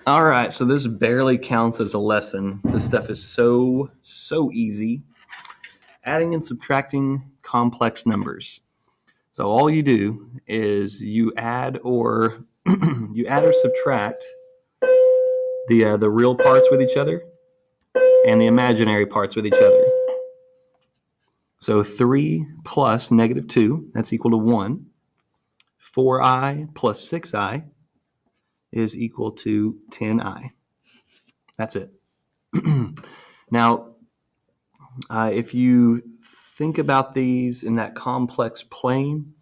All right, so this barely counts as a lesson. This stuff is so easy. Adding and subtracting complex numbers. So all you do is you add or subtract the real parts with each other and the imaginary parts with each other. So 3 plus negative 2, that's equal to 1. 4i plus 6i is equal to 10i. That's it. Now, if you think about these in that complex plane,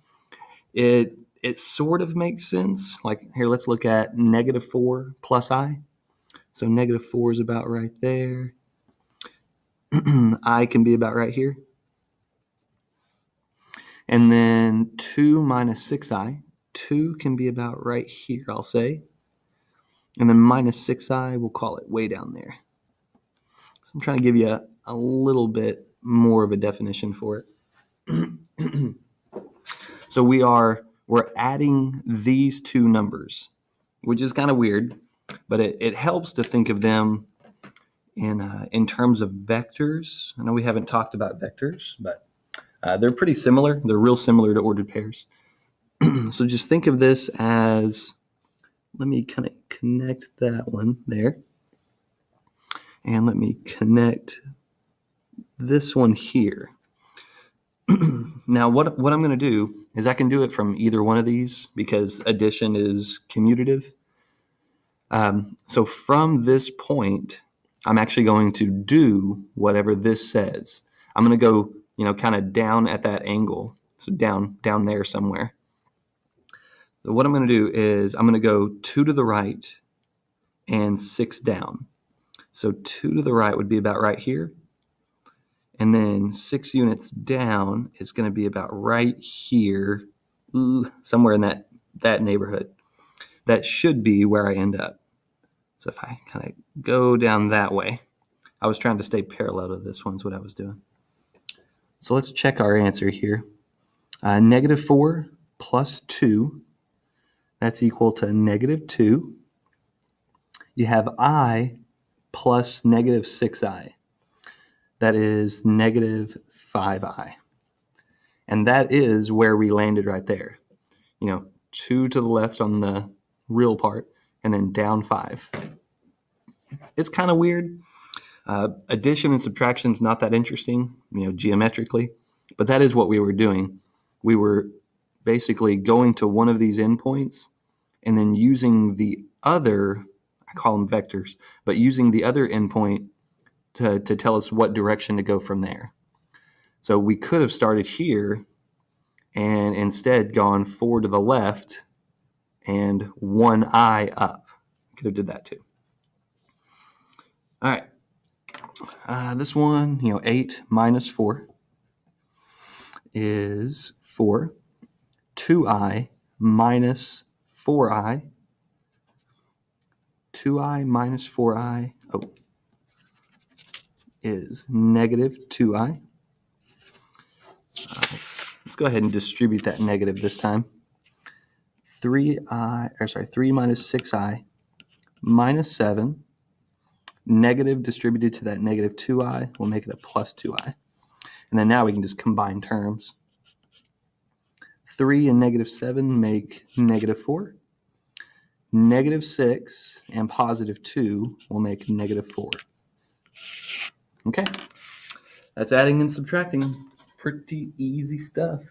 it sort of makes sense. Like here, let's look at negative 4 plus I. So negative 4 is about right there. I can be about right here. And then 2 minus 6i. 2 can be about right here, I'll say. And then minus 6i, we'll call it way down there. So I'm trying to give you a little bit more of a definition for it. So we're adding these two numbers, which is kind of weird, but it helps to think of them in terms of vectors. I know we haven't talked about vectors, but they're pretty similar. They're real similar to ordered pairs. So just think of this as, let me kind of connect that one there. And let me connect this one here. Now, what I'm going to do is I can do it from either one of these because addition is commutative. So from this point, I'm actually going to do whatever this says. I'm going to go, kind of down at that angle. So down there somewhere. So what I'm going to do is I'm going to go 2 to the right and 6 down. So 2 to the right would be about right here. And then 6 units down is going to be about right here, somewhere in that neighborhood. That should be where I end up. So if I kind of go down that way, I was trying to stay parallel to this one is what I was doing. So let's check our answer here. Negative 4 plus 2, that's equal to negative 2. You have I plus negative 6i. That is negative 5i. And that is where we landed right there. 2 to the left on the real part, and then down 5. It's kind of weird. Addition and subtraction is not that interesting, geometrically, but that is what we were doing. We were basically going to one of these endpoints and then using the other, I call them vectors, but using the other endpoint to tell us what direction to go from there. So we could have started here and instead gone 4 to the left and 1i up. Could have did that too. All right. This one, 8 minus 4 is 4. 2i minus 4i. 2i minus 4i is negative 2i. Let's go ahead and distribute that negative this time. 3 minus 6i minus 7. Negative distributed to that negative 2i will make it a plus 2i. And then now we can just combine terms. 3 and negative 7 make negative 4. Negative 6 and positive 2 will make negative 4. Okay, that's adding and subtracting. Pretty easy stuff.